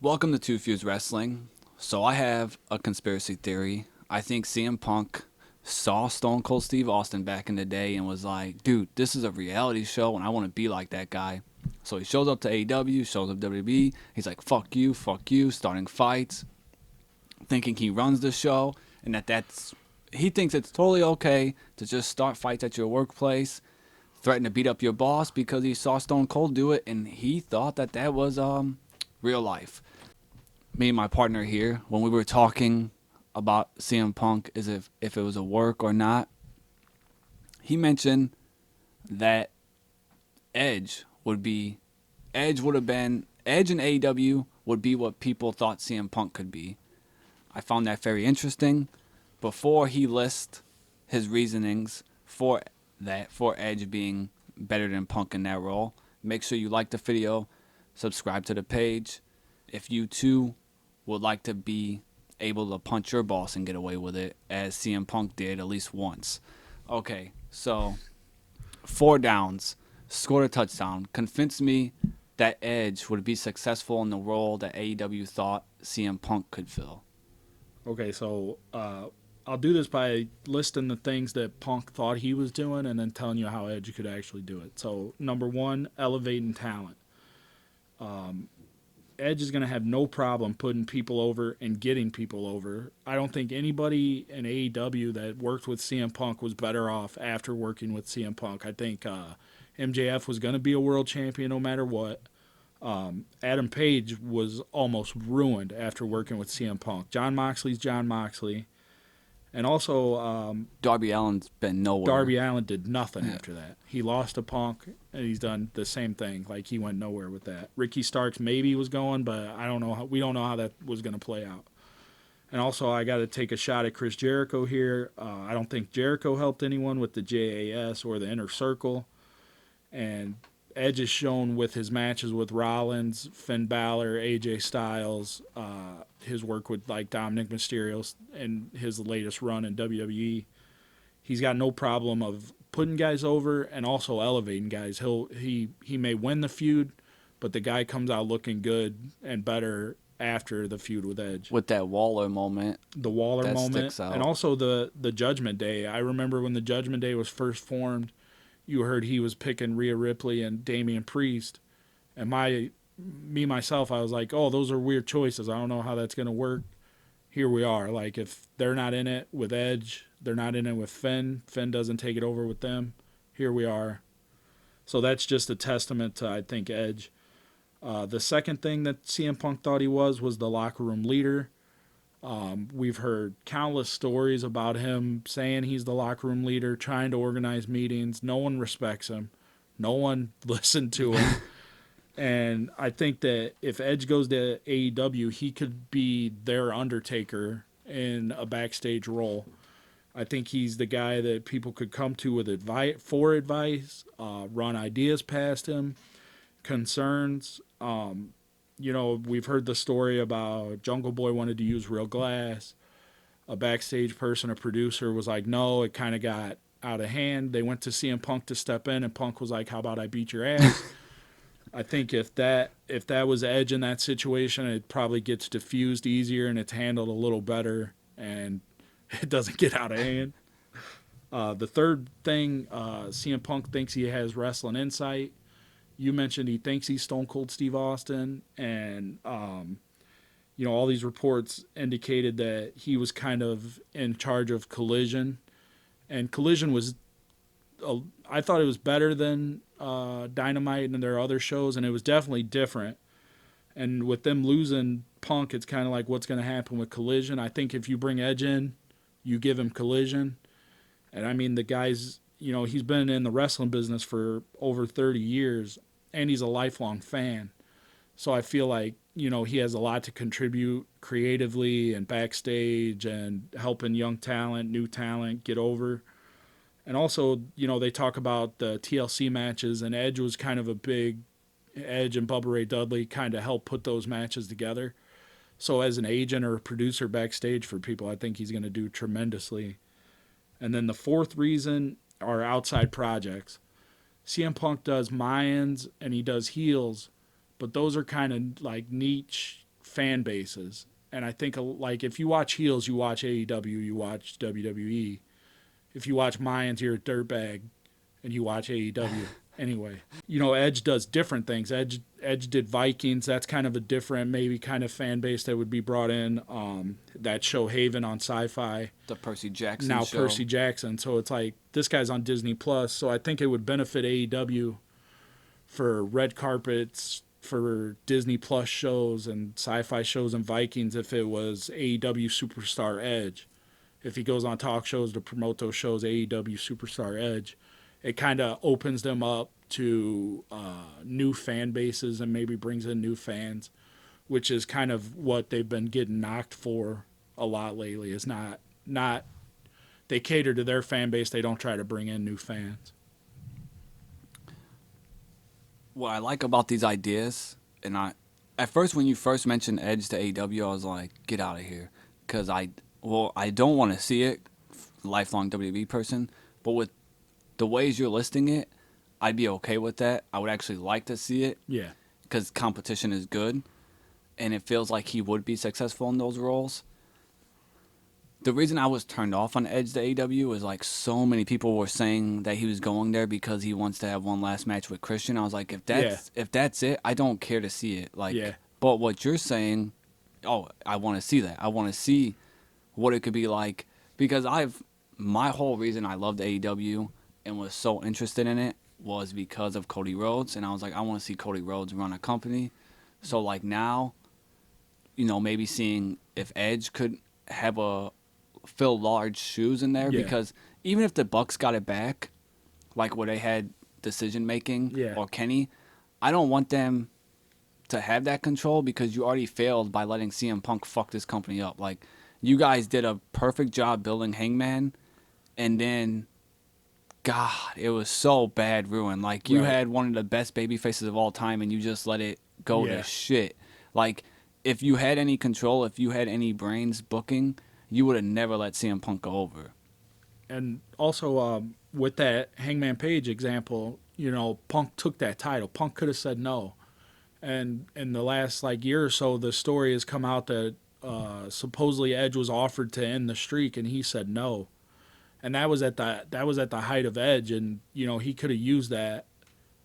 Welcome to Two Fuse Wrestling. So I have a conspiracy theory. I think CM Punk saw Stone Cold Steve Austin back in the day and was like, dude, this is a reality show and I want to be like that guy. So he shows up to AEW, shows up WWE. He's like, fuck you, starting fights, thinking he runs the show and he thinks it's totally okay to just start fights at your workplace, threaten to beat up your boss because he saw Stone Cold do it and he thought that was real life. Me and my partner here, when we were talking about CM Punk, is if it was a work or not, he mentioned that Edge would be, Edge and AEW would be what people thought CM Punk could be. I found that very interesting. Before he lists his reasonings for Edge being better than Punk in that role, make sure you like the video, subscribe to the page. If you too would like to be able to punch your boss and get away with it, as CM Punk did at least once. Okay, so 4 downs, scored a touchdown, convinced me that Edge would be successful in the role that AEW thought CM Punk could fill. Okay, so I'll do this by listing the things that Punk thought he was doing and then telling you how Edge could actually do it. So, number one, elevating talent. Edge is going to have no problem putting people over and getting people over. I don't think anybody in AEW that worked with CM Punk was better off after working with CM Punk. I think MJF was going to be a world champion no matter what. Adam Page was almost ruined after working with CM Punk. John Moxley's John Moxley. And also, Darby Allin's been nowhere. Darby Allin did nothing after that. He lost to Punk, and he's done the same thing. Like, he went nowhere with that. Ricky Starks maybe was going, but I don't know. We don't know how that was going to play out. And also, I got to take a shot at Chris Jericho here. I don't think Jericho helped anyone with the JAS or the Inner Circle. And Edge is shown with his matches with Rollins, Finn Balor, AJ Styles, his work with like Dominic Mysterio and his latest run in WWE. He's got no problem of putting guys over and also elevating guys. He may win the feud, but the guy comes out looking good and better after the feud with Edge. With that Waller moment. The Waller that moment. Sticks out. And also the Judgment Day. I remember when the Judgment Day was first formed, you heard he was picking Rhea Ripley and Damian Priest. And myself, I was like, oh, those are weird choices. I don't know how that's going to work. Here we are. Like, if they're not in it with Edge, they're not in it with Finn. Finn doesn't take it over with them. Here we are. So that's just a testament to, I think, Edge. The second thing that CM Punk thought he was the locker room leader. We've heard countless stories about him saying he's the locker room leader, trying to organize meetings. No one respects him. No one listened to him. And I think that if Edge goes to AEW, he could be their Undertaker in a backstage role. I think he's the guy that people could come to with advice, run ideas past him, concerns. We've heard the story about Jungle Boy wanted to use real glass. A backstage person, a producer, was like, no, it kind of got out of hand. They went to CM Punk to step in, and Punk was like, how about I beat your ass? I think if that was Edge in that situation, it probably gets diffused easier and it's handled a little better and it doesn't get out of hand. The third thing, CM Punk thinks he has wrestling insight. You mentioned he thinks he's Stone Cold Steve Austin, and all these reports indicated that he was kind of in charge of Collision, and Collision was, I thought it was better than Dynamite and their other shows, and it was definitely different. And with them losing Punk, it's kind of like what's going to happen with Collision. I think if you bring Edge in, you give him Collision, and I mean the guy's, he's been in the wrestling business for over 30 years, and he's a lifelong fan. So I feel like, he has a lot to contribute creatively and backstage and helping young talent, new talent get over. And also, they talk about the TLC matches, and Edge was kind of a big, Edge and Bubba Ray Dudley kind of helped put those matches together. So as an agent or a producer backstage for people, I think he's going to do tremendously. And then the fourth reason are outside projects. CM Punk does Mayans and he does heels, but those are kind of like niche fan bases. And I think like if you watch heels, you watch AEW, you watch WWE. If you watch Mayans, you're a dirtbag, and you watch AEW. Anyway, Edge does different things. Edge did Vikings. That's kind of a different, maybe kind of fan base that would be brought in. That show Haven on Sci-Fi. The Percy Jackson Now show. Percy Jackson. So it's like this guy's on Disney Plus. So I think it would benefit AEW for red carpets, for Disney Plus shows and Sci-Fi shows and Vikings if it was AEW Superstar Edge. If he goes on talk shows to promote those shows, AEW Superstar Edge, it kind of opens them up to new fan bases and maybe brings in new fans, which is kind of what they've been getting knocked for a lot lately. Is not they cater to their fan base. They don't try to bring in new fans. What I like about these ideas, and at first when you first mentioned Edge to AEW, I was like, get out of here, because I don't want to see it, lifelong WWE person, but with the ways you're listing it, I'd be okay with that. I would actually like to see it. Yeah. Because competition is good, and it feels like he would be successful in those roles. The reason I was turned off on Edge to AEW is like so many people were saying that he was going there because he wants to have one last match with Christian. I was like, if that's it, I don't care to see it. Like, Yeah. But what you're saying, I want to see that. I want to see what it could be like, because my whole reason I loved AEW and was so interested in it was because of Cody Rhodes, and I was like, I want to see Cody Rhodes run a company. So like now, maybe seeing if Edge could have fill large shoes in there, because even if the Bucks got it back, like where they had decision making, or Kenny, I don't want them to have that control, because you already failed by letting CM Punk fuck this company up. Like, you guys did a perfect job building Hangman, and then God, it was so bad ruined. Like, you had one of the best baby faces of all time, and you just let it go to shit. Like, if you had any control, if you had any brains booking, you would have never let CM Punk go over. And also, with that Hangman Page example, Punk took that title. Punk could have said no. And in the last year or so, the story has come out that supposedly Edge was offered to end the streak, and he said no. And that was at the height of Edge, and he could have used that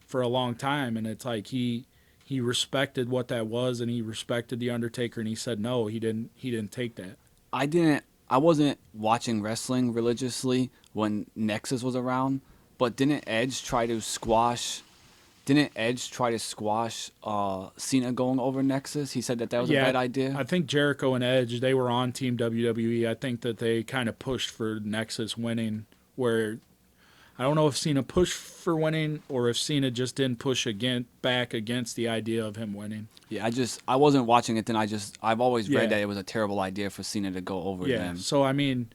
for a long time. And it's like he respected what that was, and he respected the Undertaker, and he said no. He didn't take that. I wasn't watching wrestling religiously when Nexus was around, but didn't Edge try to squash Cena going over Nexus? He said that was a bad idea. I think Jericho and Edge, they were on Team WWE. I think that they kind of pushed for Nexus winning, where I don't know if Cena pushed for winning or if Cena just didn't push back against the idea of him winning. Yeah, I wasn't watching it then. I've always read that it was a terrible idea for Cena to go over them. So I mean,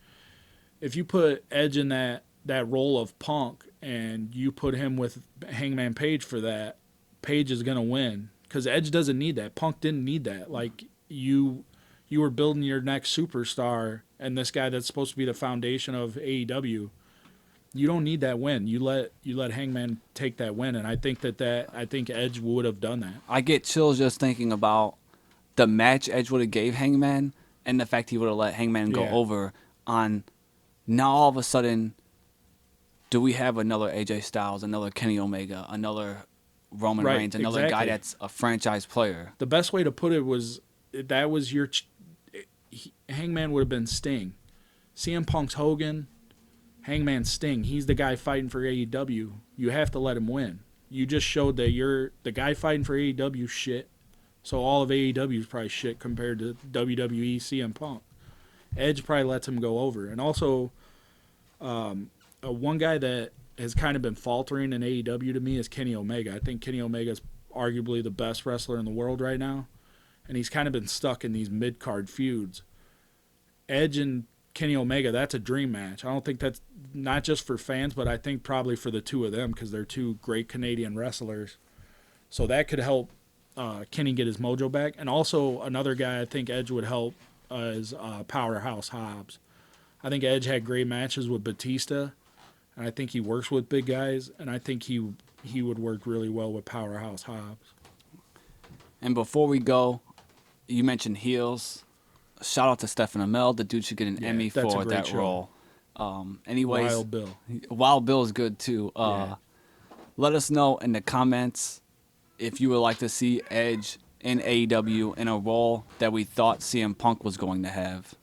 if you put Edge in that role of Punk and you put him with Hangman Page for that, Page is gonna win, because Edge doesn't need that. Punk didn't need that. Like, you were building your next superstar, and this guy that's supposed to be the foundation of AEW. You don't need that win. You let Hangman take that win, and I think I think Edge would have done that. I get chills just thinking about the match Edge would have gave Hangman, and the fact he would have let Hangman go over on. Now all of a sudden, do we have another AJ Styles, another Kenny Omega, another Roman Reigns, another guy that's a franchise player? The best way to put it was that was your Hangman would have been Sting, CM Punk's Hogan. Hangman Sting, he's the guy fighting for AEW. You have to let him win. You just showed that you're the guy fighting for AEW shit. So all of AEW is probably shit compared to WWE CM Punk. Edge probably lets him go over. And also, one guy that has kind of been faltering in AEW to me is Kenny Omega. I think Kenny Omega is arguably the best wrestler in the world right now. And he's kind of been stuck in these mid-card feuds. Edge and Kenny Omega, that's a dream match. I don't think that's not just for fans, but I think probably for the two of them, because they're two great Canadian wrestlers. So that could help Kenny get his mojo back. And also another guy I think Edge would help is Powerhouse Hobbs. I think Edge had great matches with Batista, and I think he works with big guys, and I think he would work really well with Powerhouse Hobbs. And before we go, you mentioned heels. Shout out to Stephen Amell. The dude should get an Yeah, Emmy that's a for great that show. role. Anyways, Wild Bill. Wild Bill is good too. Yeah. Let us know in the comments if you would like to see Edge in AEW in a role that we thought CM Punk was going to have.